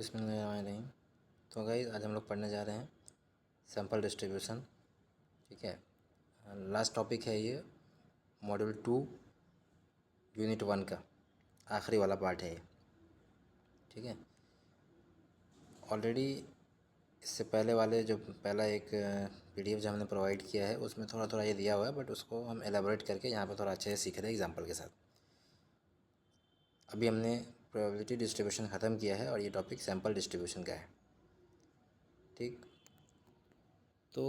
बिस्मिल्लाहिर्रहमानिर्रहीम। तो गाइस आज हम लोग पढ़ने जा रहे हैं सैंपल डिस्ट्रीब्यूशन। ठीक है, लास्ट टॉपिक है ये मॉड्यूल 2 यूनिट 1 का आखिरी वाला पार्ट है ये। ठीक है, ऑलरेडी इससे पहले वाले जो पहला एक पीडीएफ जो हमने प्रोवाइड किया है उसमें थोड़ा थोड़ा ये दिया हुआ है, बट उसको हम एलेबोरेट करके यहाँ पर थोड़ा अच्छे से सीख रहे हैं एग्जाम्पल के साथ। अभी हमने प्रोबेबिलिटी डिस्ट्रीब्यूशन ख़त्म किया है और ये टॉपिक सैंपल डिस्ट्रीब्यूशन का है। ठीक, तो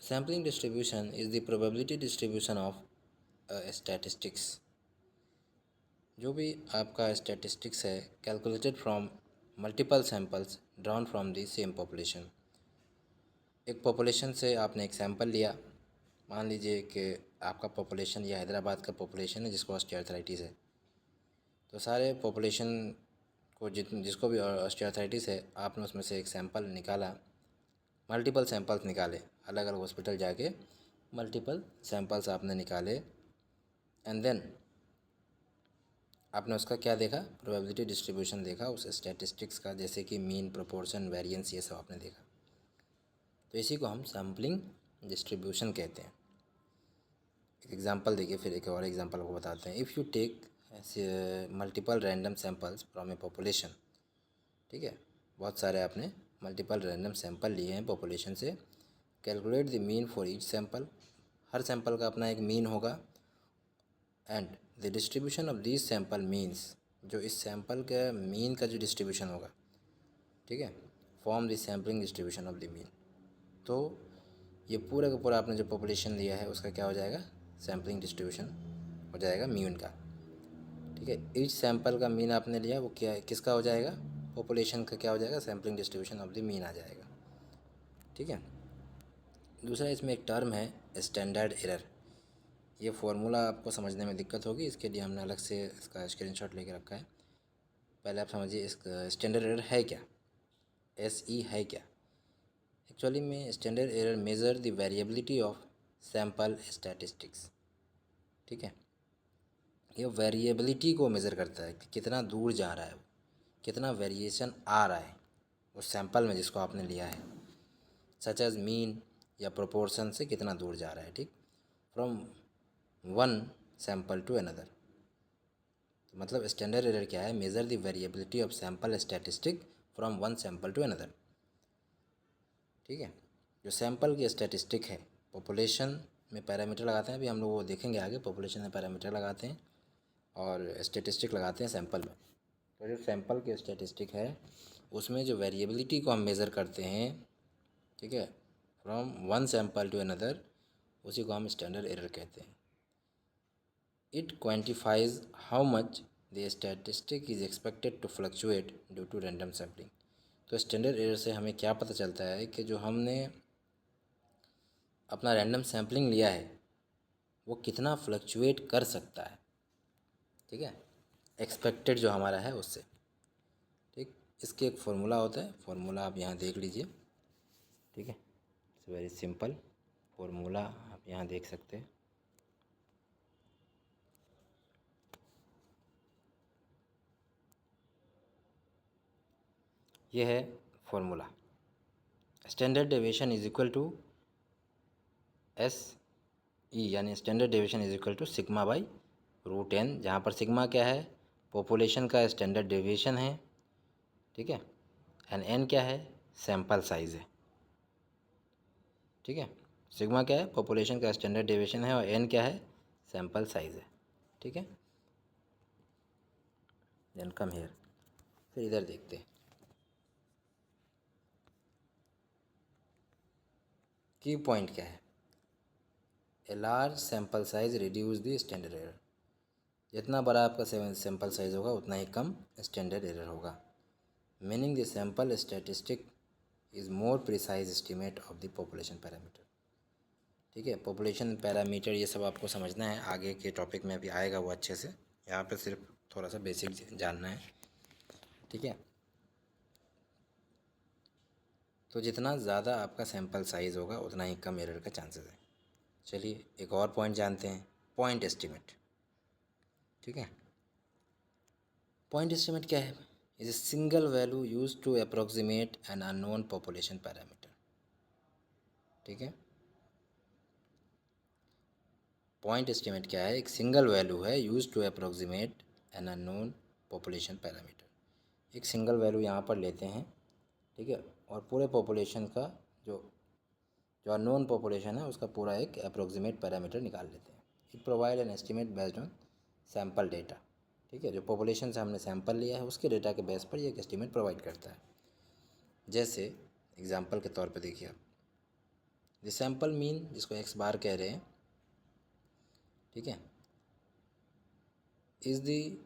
sampling distribution is the probability distribution of statistics. जो भी आपका स्टैटिस्टिक्स है calculated from multiple samples drawn from the same population. एक पॉपुलेशन से आपने एक सैंपल लिया, मान लीजिए कि आपका पॉपुलेशन या हैदराबाद का पॉपुलेशन है जिसको ऑस्टियोआर्थराइटिस है, तो सारे पॉपुलेशन को जिसको भी ऑस्टियोआर्थराइटिस है आपने उसमें से एक सैंपल निकाला, मल्टीपल सैंपल्स निकाले, अलग अलग हॉस्पिटल जाके मल्टीपल सैंपल्स आपने निकाले, एंड देन आपने उसका क्या देखा, प्रोबेबिलिटी डिस्ट्रीब्यूशन देखा उस स्टैटिस्टिक्स का, जैसे कि मीन, प्रोपोर्शन, वेरिएंस, ये सब आपने देखा। तो इसी को हम सैम्पलिंग डिस्ट्रीब्यूशन कहते हैं। एक एग्जांपल देखिए, फिर एक और एग्जांपल को बताते हैं। If you take multiple random samples from a population. ठीक है, बहुत सारे आपने मल्टीपल रैंडम सैंपल लिए हैं पॉपुलेशन से। Calculate the mean for each sample, her sample का अपना एक मीन होगा, and the distribution of this sample means, जो इस सैंपल के मीन का जो डिस्ट्रीब्यूशन होगा, ठीक है, form the sampling distribution of the mean. तो ये पूरा का पूरा आपने जो पॉपुलेशन लिया है उसका क्या हो जाएगा, सैम्पलिंग डिस्ट्रीब्यूशन हो जाएगा मीन का। ठीक है, ईच सैंपल का मीन आपने लिया, वो क्या किसका हो जाएगा, पॉपुलेशन का क्या हो जाएगा, sampling distribution of the mean आ जाएगा। ठीक है, दूसरा इसमें एक टर्म है स्टैंडर्ड एरर। ये फार्मूला आपको समझने में दिक्कत होगी, इसके लिए हमने अलग से इसका स्क्रीनशॉट लेके रखा है। पहले आप समझिए इसका स्टैंडर्ड एरर है क्या, SE है क्या। एक्चुअली में standard error major the variability of sample statistics. ठीक है, ये वेरिएबिलिटी को मेज़र करता है कि कितना दूर जा रहा है, कितना वेरिएशन आ रहा है उस सैंपल में जिसको आपने लिया है, सच एज मीन या प्रोपोर्शन से कितना दूर जा रहा है। ठीक, from one sample to another. तो मतलब स्टैंडर्ड एरर क्या है, measure the variability of sample statistic from one sample to another. ठीक है, जो सैंपल की स्टैटिस्टिक है, पॉपुलेशन में पैरामीटर लगाते हैं, अभी हम लोग वो देखेंगे आगे, पॉपुलेशन में पैरामीटर लगाते हैं और स्टैटिस्टिक लगाते हैं सैंपल में। तो जो सैंपल की स्टैटिस्टिक है उसमें जो वेरिएबिलिटी को हम मेज़र करते हैं, ठीक है, from one sample to another, उसी को हम स्टैंडर्ड एरर कहते हैं। It quantifies how much the statistic is expected to fluctuate due to random sampling. तो स्टैंडर्ड एरर से हमें क्या पता चलता है कि जो हमने अपना रैंडम सैम्पलिंग लिया है वो कितना फ्लक्चुएट कर सकता है। ठीक है, एक्सपेक्टेड जो हमारा है उससे। ठीक, इसके एक फार्मूला होता है, फार्मूला आप यहाँ देख लीजिए। ठीक है, इट्स वेरी सिंपल फार्मूला, आप यहाँ देख सकते हैं। यह है formula, standard deviation is equal to SE, यानी standard deviation is equal to sigma by root n, जहाँ पर सिग्मा क्या है, पॉपुलेशन का स्टैंडर्ड डेविएशन है। ठीक है, एंड एन क्या है, सैंपल साइज़ है। ठीक है, सिग्मा क्या है, पॉपुलेशन का स्टैंडर्ड डेविएशन है, और एन क्या है, सैंपल साइज़ है। ठीक है, देन कम हियर, फिर इधर देखते हैं। की पॉइंट क्या है, a large sample size reduce the standard error. जितना बड़ा आपका सैंपल साइज होगा उतना ही कम स्टैंडर्ड एरर होगा। Meaning the sample statistic is more precise estimate of the population parameter. ठीक है, पॉपुलेशन पैरामीटर ये सब आपको समझना है, आगे के टॉपिक में अभी आएगा वो अच्छे से, यहाँ पे सिर्फ थोड़ा सा बेसिक जानना है। ठीक है, तो जितना ज़्यादा आपका सैंपल साइज़ होगा उतना ही कम एरर का चांसेस है। चलिए एक और पॉइंट जानते हैं, पॉइंट एस्टिमेट। ठीक है, पॉइंट एस्टिमेट क्या है, is a single value use to approximate an unknown population parameter. ठीक है, पॉइंट एस्टिमेट क्या है? एक सिंगल वैल्यू है use to approximate an unknown population parameter. एक सिंगल वैल्यू यहाँ पर लेते हैं, ठीक है, और पूरे पॉपुलेशन का जो जो अननोन पॉपुलेशन है उसका पूरा एक अप्रोक्सीमेट पैरामीटर निकाल लेते हैं। It provide an estimate based on sample data. ठीक है, जो पॉपुलेशन से हमने सैंपल लिया है उसके डेटा के बेस पर ये एक एस्टिमेट प्रोवाइड करता है। जैसे एग्जांपल के तौर पे देखिए आप, द सैंपल मीन, जिसको एक्स बार कह रहे हैं, ठीक है, is the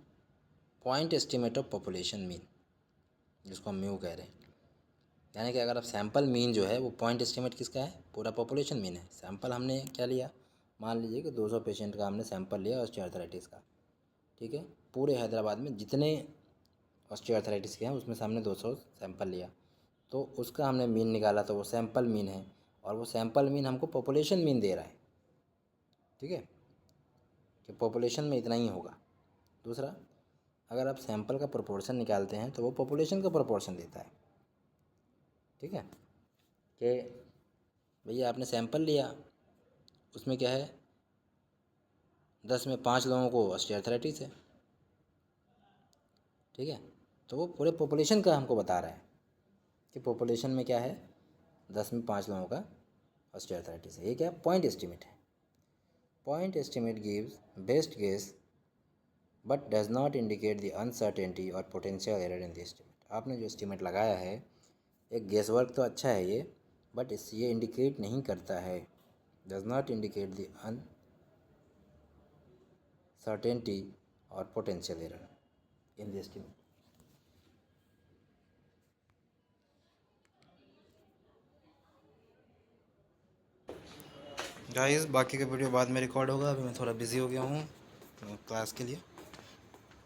point estimate of population mean, जिसको हम म्यू कह रहे हैं। यानी कि अगर आप सैंपल मीन जो है वो पॉइंट एस्टिमेट किसका है? पूरा पॉपुलेशन मीन है। सैंपल हमने क्या लिया? मान लीजिए कि 200 पेशेंट का हमने सैंपल लिया ऑस्टियोआर्थराइटिस का। ठीक है, पूरे हैदराबाद में जितने ऑस्टियोआर्थराइटिस के हैं उसमें से हमने 200 सैंपल लिया, तो उसका हमने मीन निकाला, तो वो सैंपल मीन है, और वो सैंपल मीन हमको पॉपुलेशन मीन दे रहा है। ठीक है, कि पॉपुलेशन में इतना ही होगा। दूसरा, अगर आप सैंपल का प्रोपोर्शन निकालते हैं तो वो पॉपुलेशन का प्रोपोर्शन देता है। ठीक है, कि भैया आपने सैंपल लिया, उसमें क्या है, 10 में 5 लोगों को ऑस्टियोआर्थराइटिस है। ठीक है, तो वो पूरे पॉपुलेशन का हमको बता रहा है कि पॉपुलेशन में क्या है, 10 में 5 लोगों का ऑस्टियोआर्थराइटिस है। ये क्या पॉइंट एस्टिमेट है। Point estimate gives best guess but does not indicate the uncertainty और potential error in the estimate. आपने जो एस्टिमेट लगाया है, एक गेस वर्क तो अच्छा है ये, बट ये इंडिकेट नहीं करता है, does not indicate the uncertainty और potential error in the estimate. Guys, बाकी का वीडियो बाद में रिकॉर्ड होगा, अभी मैं थोड़ा बिजी हो गया हूँ क्लास के लिए,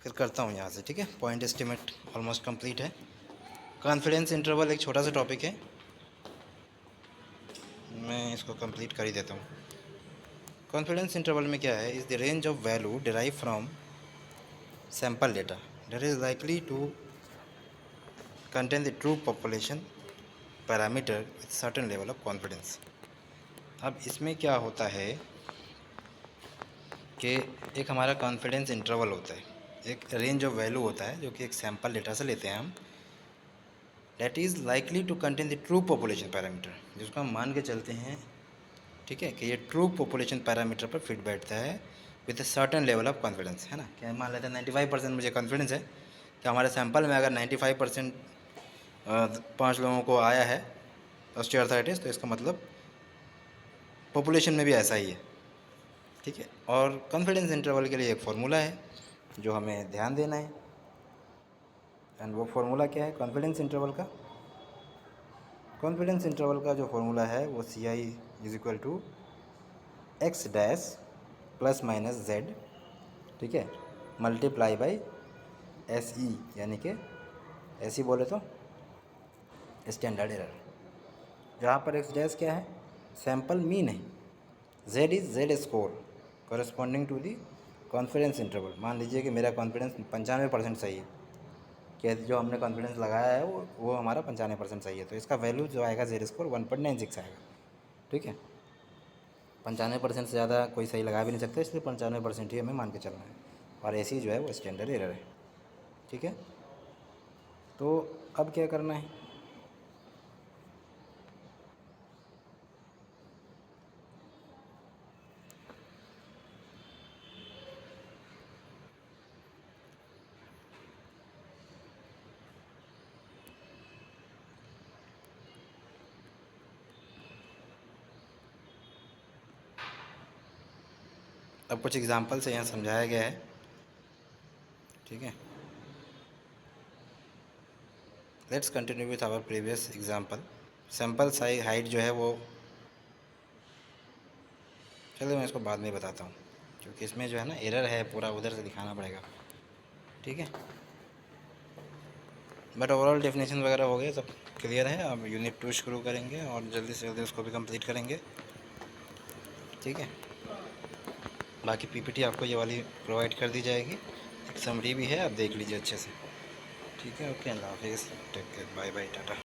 फिर करता हूँ यहाँ से। ठीक है, पॉइंट एस्टिमेट ऑलमोस्ट कंप्लीट है। कॉन्फिडेंस इंटरवल एक छोटा सा टॉपिक है, मैं इसको कंप्लीट कर ही देता हूँ। कॉन्फिडेंस इंटरवल में क्या है? Is the range of value derive from sample data that is likely to contain the true population parameter with certain level of confidence. अब इसमें क्या होता है कि एक हमारा कॉन्फिडेंस इंटरवल होता है, एक रेंज ऑफ वैल्यू होता है जो कि एक सैंपल डेटा से लेते हैं हम, that is likely to contain the true population parameter, जिसको हम मान के चलते हैं, ठीक है, कि ये ट्रू पॉपुलेशन पैरामीटर पर फिट बैठता है with a certain level of confidence, है ना। क्या मान लेते हैं 95% मुझे कॉन्फिडेंस है कि हमारे सैंपल में अगर 95% 5 लोगों को आया है ऑस्टियोआर्थराइटिस, तो इसका मतलब पॉपुलेशन में भी ऐसा ही है। ठीक है, और कॉन्फिडेंस इंटरवल के लिए एक फार्मूला है जो हमें ध्यान देना है, एंड वो फार्मूला क्या है कॉन्फिडेंस इंटरवल का? कॉन्फिडेंस इंटरवल का जो फार्मूला है वो CI is equal to X dash plus minus Z, ठीक है, मल्टीप्लाई बाई SE, यानी कि SE बोले तो स्टैंडर्ड एरर, जहाँ पर एक्स डैश क्या है? सैंपल मीन है, Z is Z score corresponding to the confidence interval. मान लीजिए कि मेरा कॉन्फिडेंस 95% सही है, कि जो हमने कॉन्फिडेंस लगाया है वो हमारा 95% सही है, तो इसका वैल्यू जो आएगा जेड स्कोर 1.96 आएगा। ठीक है, 95% से ज़्यादा कोई सही लगा भी नहीं सकता, इसलिए 95% ही हमें मान के चलना है, और ऐसी जो है वो स्टैंडर्ड एरर है। ठीक है, तो अब क्या करना है? अब कुछ एग्जाम्पल से यहाँ समझाया गया है। ठीक है, let's continue with our previous example. Sample size height जो है वो, चलो मैं इसको बाद में बताता हूँ, क्योंकि इसमें जो है ना एरर है, पूरा उधर से दिखाना पड़ेगा। ठीक है, बट ओवरऑल डेफिनेशन वगैरह हो गया, सब क्लियर है। अब यूनिट 2 शुरू करेंगे और जल्दी से जल्दी उसको भी कंप्लीट करेंगे। ठीक है, बाकी PPT आपको ये वाली प्रोवाइड कर दी जाएगी, एक समरी भी है, आप देख लीजिए अच्छे से। ठीक है, ओके, अल्लाह हाफिज़, take care, bye bye, Tata.